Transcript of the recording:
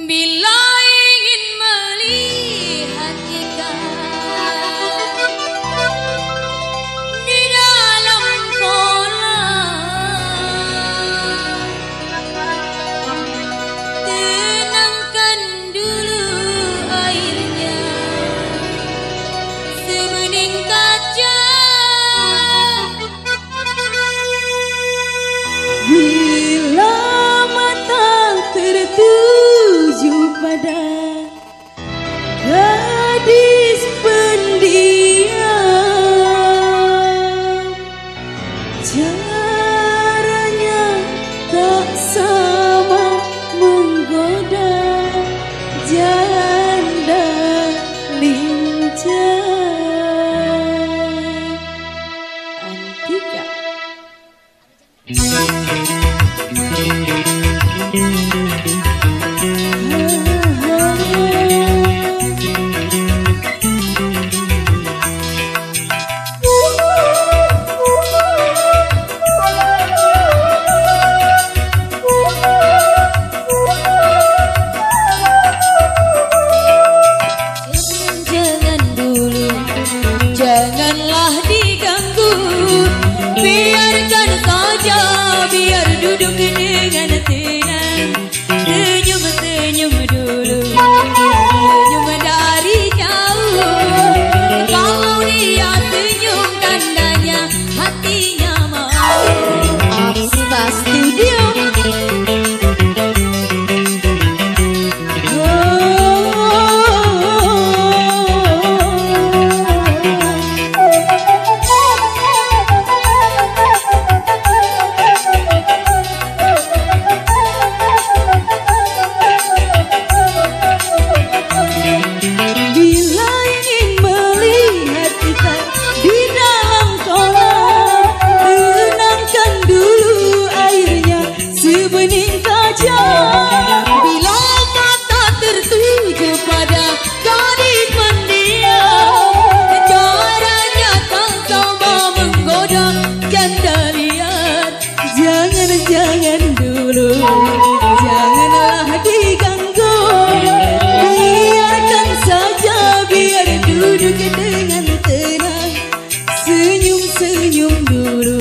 Bila ingin melihat ikan di dalam kolam, tenangkan dulu airnya sebening kaca. Bila mata tertuju pada gadis pendiam, caranya tak sama menggoda janda lincah. Antika. Jangan dulu, janganlah diganggu, biarkan saja, biar duduk dengan tenang. Senyum-senyum dulu, senyum dari jauh. Kalau dia senyum tandanya hatinya mau. Apsa Studio. Bila mata tertuju pada gadis pendiam, caranya tak sama menggoda janda liar. Jangan dulu, janganlah diganggu, biarkan saja, biar duduk dengan tenang. Senyum-senyum dulu.